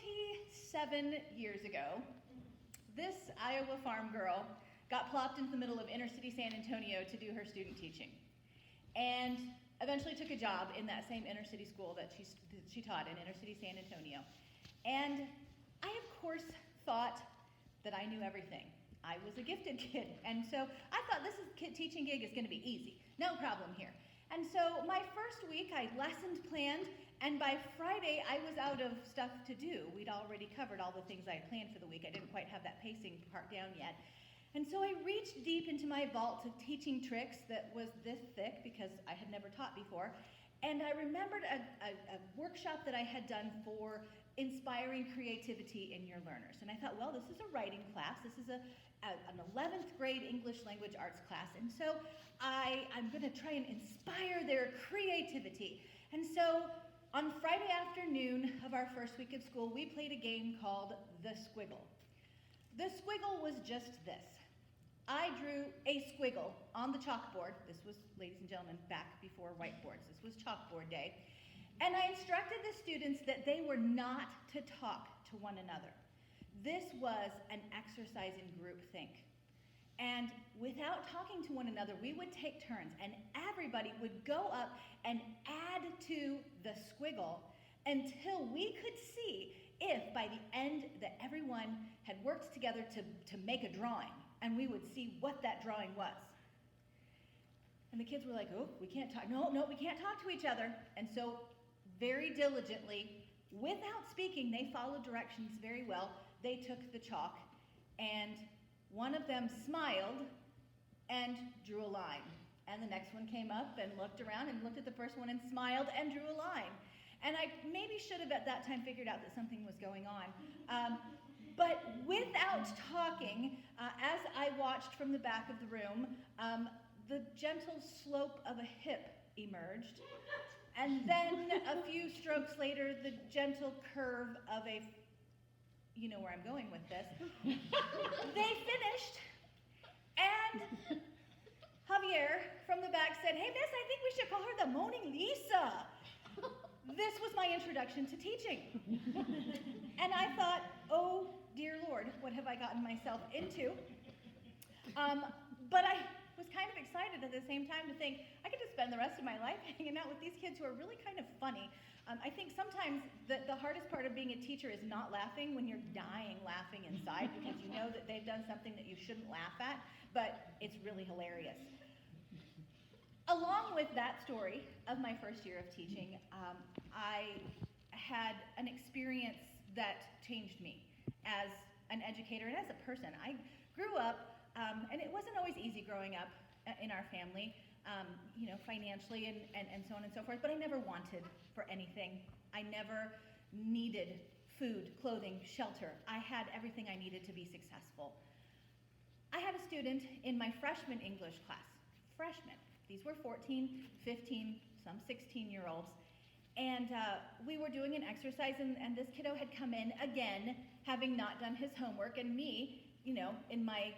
27 years ago, this Iowa farm girl got plopped into the middle of inner city San Antonio to do her student teaching, and eventually took a job in that same inner city school that she taught in inner city San Antonio. And I, of course, thought that I knew everything. I was a gifted kid, and so I thought this teaching gig is going to be easy, no problem here. And so my first week, I lessons planned, and by Friday, I was out of stuff to do. We'd already covered all the things I had planned for the week. I didn't quite have that pacing part down yet. And so I reached deep into my vault of teaching tricks that was this thick because I had never taught before. And I remembered a workshop that I had done for inspiring creativity in your learners. And I thought, well, this is a writing class. This is an 11th grade English language arts class. And so I'm going to try and inspire their creativity. And so on Friday afternoon of our first week of school, we played a game called The Squiggle. The Squiggle was just this. I drew a squiggle on the chalkboard. This was, ladies and gentlemen, back before whiteboards. This was chalkboard day. And I instructed the students that they were not to talk to one another. This was an exercise in groupthink. And without talking to one another, we would take turns, and everybody would go up and add to the squiggle until we could see if by the end that everyone had worked together to make a drawing, and we would see what that drawing was. And the kids were like, oh, we can't talk. No, we can't talk to each other. And so very diligently, without speaking, they followed directions very well. They took the chalk, and one of them smiled and drew a line. And the next one came up and looked around and looked at the first one and smiled and drew a line. And I maybe should have at that time figured out that something was going on. But without talking, as I watched from the back of the room, the gentle slope of a hip emerged. And then a few strokes later, the gentle curve of a, you know where I'm going with this. They finished, and Javier from the back said, hey miss, I think we should call her the Moaning Lisa. This was my introduction to teaching. And I thought, oh dear Lord, what have I gotten myself into? But I was kind of excited at the same time to think, I get to spend the rest of my life hanging out with these kids who are really kind of funny. I think sometimes the hardest part of being a teacher is not laughing when you're dying laughing inside because you know that they've done something that you shouldn't laugh at, but it's really hilarious. Along with that story of my first year of teaching, I had an experience that changed me as an educator and as a person. I grew up, and it wasn't always easy growing up in our family, financially and so on and so forth, but I never wanted for anything. I never needed food, clothing, shelter. I had everything I needed to be successful. I had a student in my freshman English class, freshmen. These were 14, 15, some 16-year-olds. And we were doing an exercise, and this kiddo had come in again, having not done his homework, and me, in my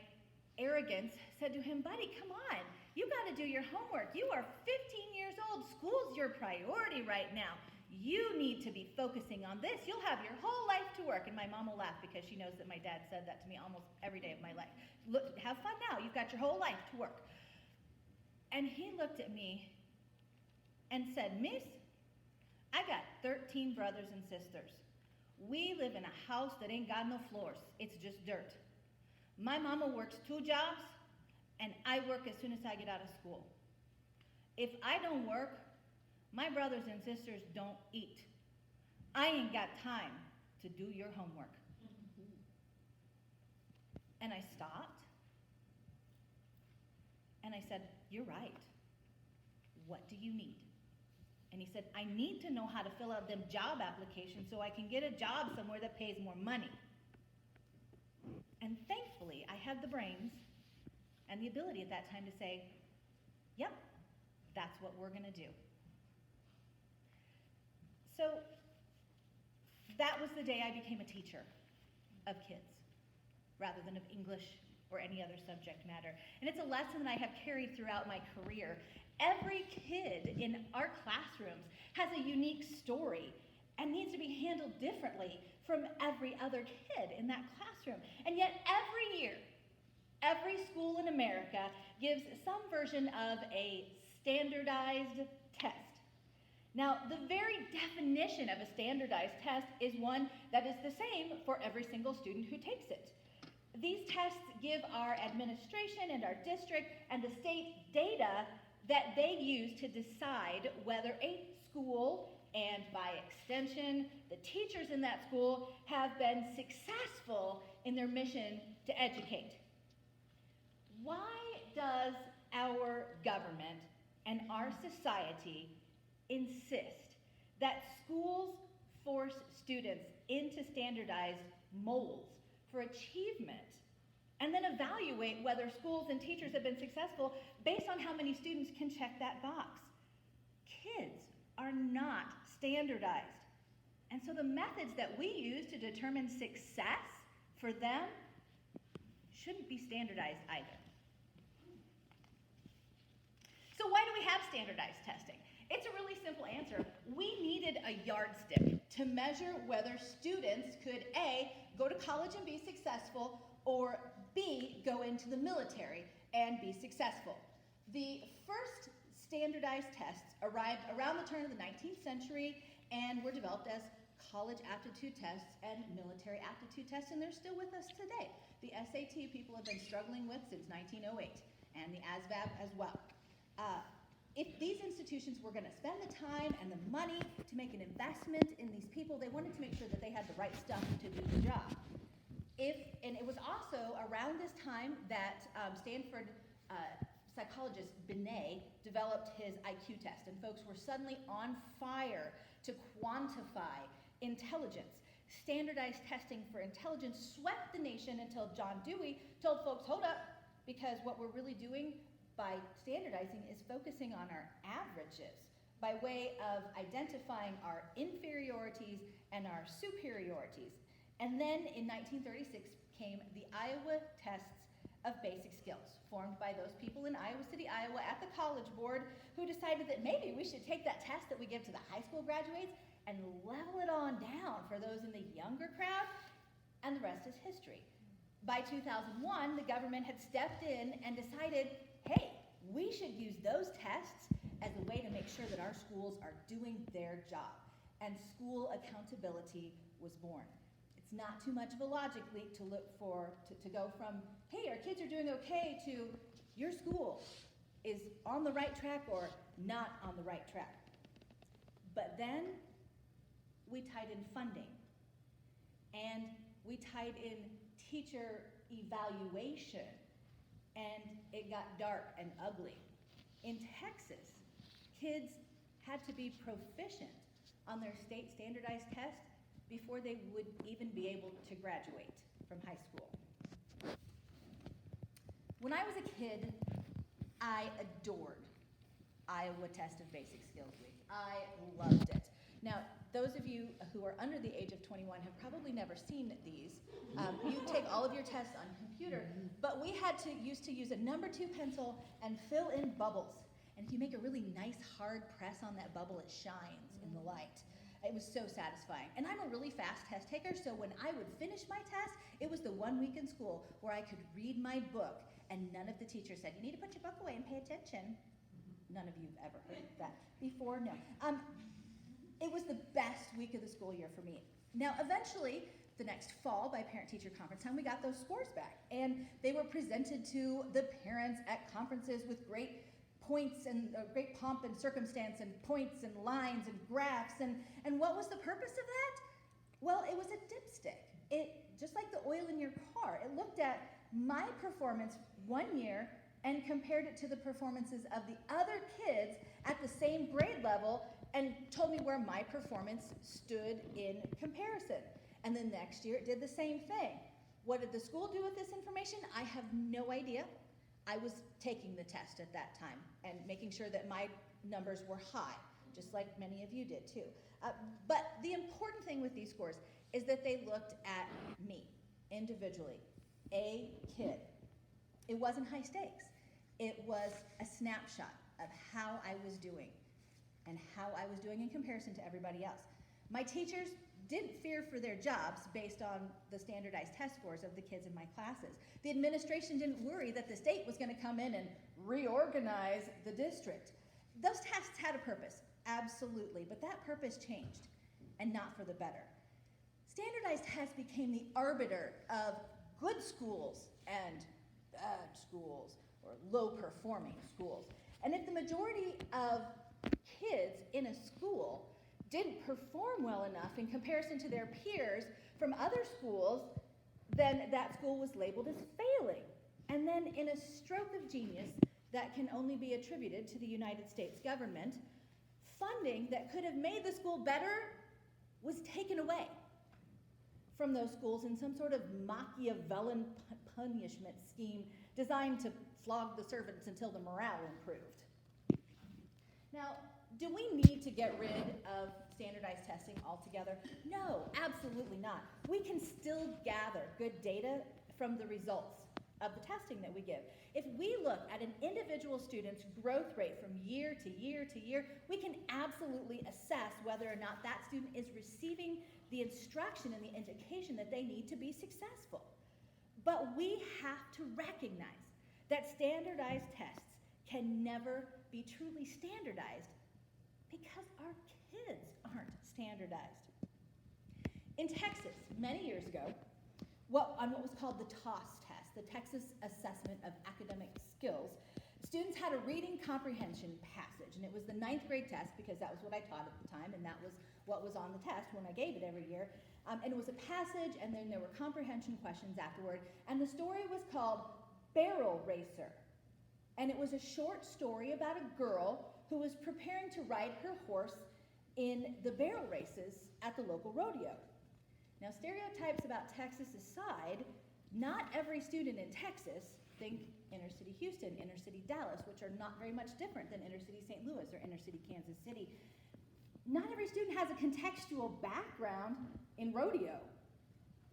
arrogance, said to him, buddy, come on, you got to do your homework. You are 15 years old. School's your priority right now. You need to be focusing on this. You'll have your whole life to work. And my mom will laugh because she knows that my dad said that to me almost every day of my life. Look, have fun now. You've got your whole life to work. And he looked at me and said, Miss, I got 13 brothers and sisters. We live in a house that ain't got no floors. It's just dirt. My mama works 2 jobs, and I work as soon as I get out of school. If I don't work, my brothers and sisters don't eat. I ain't got time to do your homework. And I stopped, and I said, you're right. What do you need? And he said, I need to know how to fill out them job applications so I can get a job somewhere that pays more money. And thankfully, I had the brains and the ability at that time to say, yep, that's what we're going to do. So that was the day I became a teacher of kids rather than of English or any other subject matter. And it's a lesson that I have carried throughout my career. Every kid in our classrooms has a unique story and needs to be handled differently from every other kid in that classroom. And yet every year, every school in America gives some version of a standardized test. Now, the very definition of a standardized test is one that is the same for every single student who takes it. These tests give our administration and our district and the state data that they use to decide whether a school, and by extension, the teachers in that school, have been successful in their mission to educate. Why does our government and our society insist that schools force students into standardized molds for achievement and then evaluate whether schools and teachers have been successful based on how many students can check that box? Kids are not standardized. And so the methods that we use to determine success for them shouldn't be standardized either. So why do we have standardized testing? It's a really simple answer. We needed a yardstick to measure whether students could A, go to college and be successful, or B, go into the military and be successful. The first standardized tests arrived around the turn of the 19th century and were developed as college aptitude tests and military aptitude tests, and they're still with us today. The SAT people have been struggling with since 1908, and the ASVAB as well. If these institutions were going to spend the time and the money to make an investment in these people, they wanted to make sure that they had the right stuff to do the job. And it was also around this time that Stanford psychologist Binet developed his IQ test, and folks were suddenly on fire to quantify intelligence. Standardized testing for intelligence swept the nation until John Dewey told folks, hold up, because what we're really doing by standardizing is focusing on our averages by way of identifying our inferiorities and our superiorities. And then in 1936 came the Iowa Tests of Basic Skills, formed by those people in Iowa City, Iowa at the College Board who decided that maybe we should take that test that we give to the high school graduates and level it on down for those in the younger crowd, and the rest is history. By 2001, the government had stepped in and decided, hey, we should use those tests as a way to make sure that our schools are doing their job. And school accountability was born. It's not too much of a logic leap to look for, to go from, hey, our kids are doing okay, to your school is on the right track or not on the right track. But then we tied in funding, and we tied in teacher evaluation, and it got dark and ugly. In Texas, kids had to be proficient on their state standardized test before they would even be able to graduate from high school. When I was a kid, I adored Iowa Test of Basic Skills Week. I loved it. Now, those of you who are under the age of 21 have probably never seen these. You take all of your tests on computer, but we had to used to use a number 2 pencil and fill in bubbles. And if you make a really nice hard press on that bubble, it shines in the light. It was so satisfying. And I'm a really fast test taker, so when I would finish my test, it was the one week in school where I could read my book, and none of the teachers said, you need to put your book away and pay attention. None of you have ever heard that before? No. It was the best week of the school year for me. Now, eventually, the next fall, by parent-teacher conference time, we got those scores back. And they were presented to the parents at conferences with great points and great pomp and circumstance and points and lines and graphs. And what was the purpose of that? Well, it was a dipstick. It, just like the oil in your car, it looked at my performance one year and compared it to the performances of the other kids at the same grade level and told me where my performance stood in comparison. And then next year it did the same thing. What did the school do with this information? I have no idea. I was taking the test at that time and making sure that my numbers were high, just like many of you did too. But the important thing with these scores is that they looked at me individually, a kid. It wasn't high stakes. It was a snapshot of how I was doing and how I was doing in comparison to everybody else. My teachers didn't fear for their jobs based on the standardized test scores of the kids in my classes. The administration didn't worry that the state was going to come in and reorganize the district. Those tests had a purpose, absolutely, but that purpose changed, and not for the better. Standardized tests became the arbiter of good schools and bad schools, or low-performing schools. And if the majority of kids in a school didn't perform well enough in comparison to their peers from other schools, then that school was labeled as failing. And then in a stroke of genius that can only be attributed to the United States government, funding that could have made the school better was taken away from those schools in some sort of Machiavellian punishment scheme designed to flog the servants until the morale improved. Now, do we need to get rid of standardized testing altogether? No, absolutely not. We can still gather good data from the results of the testing that we give. If we look at an individual student's growth rate from year to year to year, we can absolutely assess whether or not that student is receiving the instruction and the education that they need to be successful. But we have to recognize that standardized tests can never be truly standardized because our kids aren't standardized. In Texas, many years ago, on what was called the TOS test, the Texas Assessment of Academic Skills, students had a reading comprehension passage, and it was the 9th grade test because that was what I taught at the time, and that was what was on the test when I gave it every year. And it was a passage, and then there were comprehension questions afterward, and the story was called Barrel Racer. And it was a short story about a girl who was preparing to ride her horse in the barrel races at the local rodeo. Now, stereotypes about Texas aside, not every student in Texas, think inner city Houston, inner city Dallas, which are not very much different than inner city St. Louis or inner city Kansas City. Not every student has a contextual background in rodeo.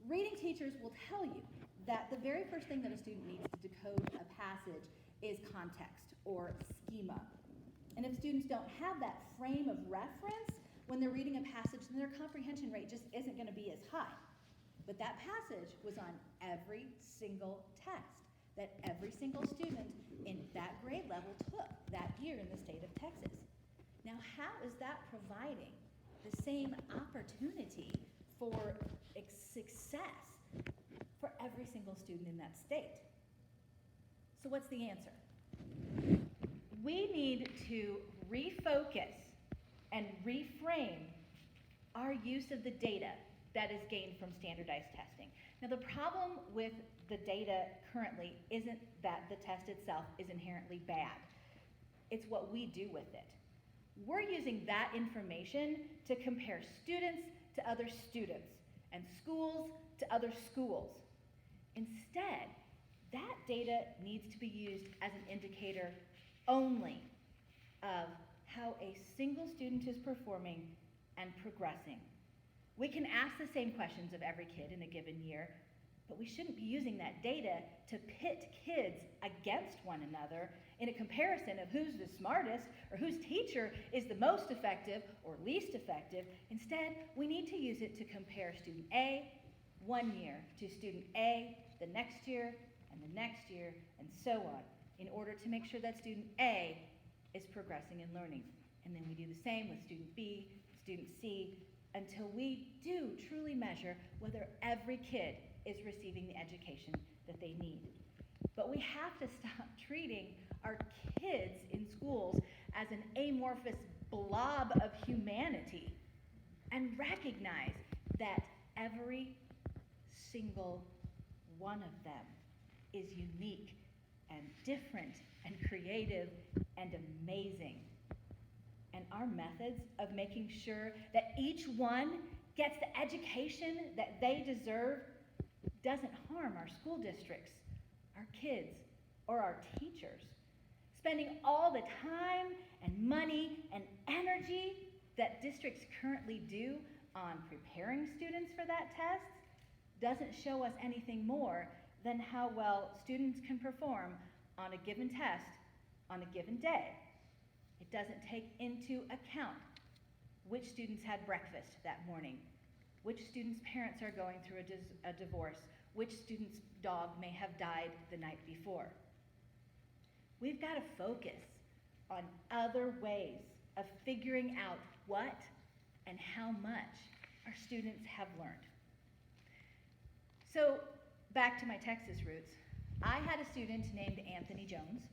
Reading teachers will tell you that the very first thing that a student needs to decode a passage is context or schema. And if students don't have that frame of reference when they're reading a passage, then their comprehension rate just isn't going to be as high. But that passage was on every single test that every single student in that grade level took that year in the state of Texas. Now, how is that providing the same opportunity for success for every single student in that state? So what's the answer? We need to refocus and reframe our use of the data that is gained from standardized testing. Now, the problem with the data currently isn't that the test itself is inherently bad. It's what we do with it. We're using that information to compare students to other students and schools to other schools. Instead, that data needs to be used as an indicator only of how a single student is performing and progressing. We can ask the same questions of every kid in a given year, but we shouldn't be using that data to pit kids against one another in a comparison of who's the smartest or whose teacher is the most effective or least effective. Instead, we need to use it to compare student A one year to student A the next year and the next year and so on, in order to make sure that student A is progressing and learning. And then we do the same with student B, student C, until we do truly measure whether every kid is receiving the education that they need. But we have to stop treating our kids in schools as an amorphous blob of humanity and recognize that every single one of them is unique and different and creative and amazing. And our methods of making sure that each one gets the education that they deserve doesn't harm our school districts, our kids, or our teachers. Spending all the time and money and energy that districts currently do on preparing students for that test doesn't show us anything more than how well students can perform on a given test on a given day. It doesn't take into account which students had breakfast that morning, which students' parents are going through a divorce, which student's dog may have died the night before. We've got to focus on other ways of figuring out what and how much our students have learned. So, back to my Texas roots, I had a student named Anthony Jones,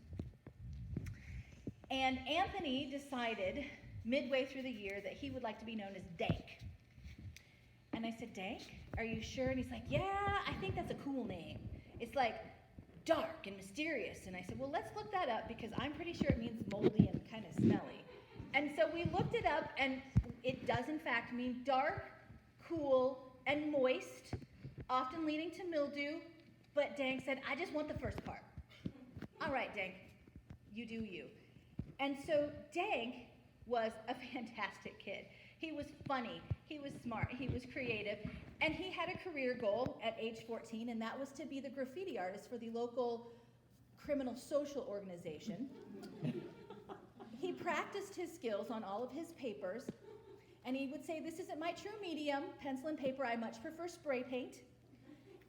and Anthony decided midway through the year that he would like to be known as Dank. And I said, Dank, are you sure? And he's like, yeah, I think that's a cool name. It's like dark and mysterious. And I said, well, let's look that up because I'm pretty sure it means moldy and kind of smelly. And so we looked it up, and it does in fact mean dark, cool, and moist, often leading to mildew. But Dank said, I just want the first part. All right, Dank, you do you. And so Dank was a fantastic kid. He was funny, he was smart, he was creative, and he had a career goal at age 14, and that was to be the graffiti artist for the local criminal social organization. He practiced his skills on all of his papers, and he would say, this isn't my true medium, pencil and paper, I much prefer spray paint.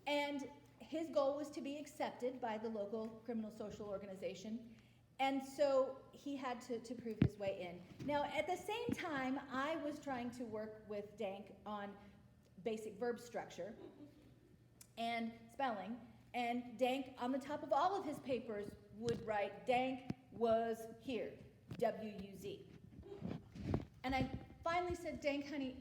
And his goal was to be accepted by the local criminal social organization. And so he had to prove his way in. Now, at the same time, I was trying to work with Dank on basic verb structure and spelling. And Dank, on the top of all of his papers, would write, Dank was here, W-U-Z. And I finally said, Dank, honey,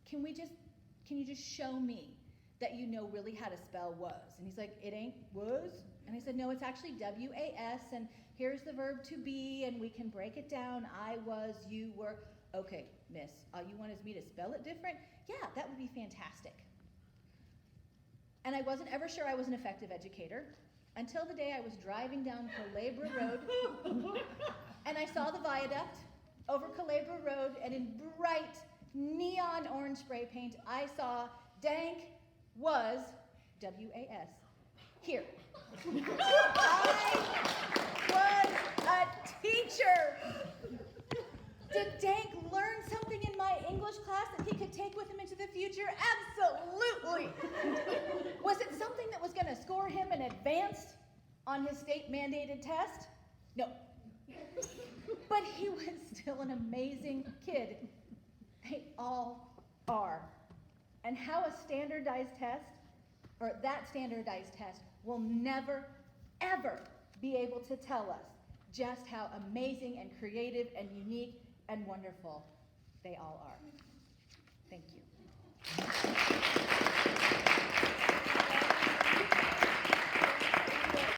can you just show me that you know really how to spell was? And he's like, it ain't was? And I said, no, it's actually W-A-S, and here's the verb to be, and we can break it down. I was, you were. Okay, miss, all you want is me to spell it different? Yeah, that would be fantastic. And I wasn't ever sure I was an effective educator until the day I was driving down Culebra Road, and I saw the viaduct over Culebra Road, and in bright neon orange spray paint, I saw Dank was, W-A-S, here. I was a teacher. Did Dank learn something in my English class that he could take with him into the future? Absolutely. Was it something that was going to score him an advanced on his state-mandated test? No. But he was still an amazing kid. They all are. And how a standardized test, or that standardized test, will never, ever be able to tell us just how amazing and creative and unique and wonderful they all are. Thank you.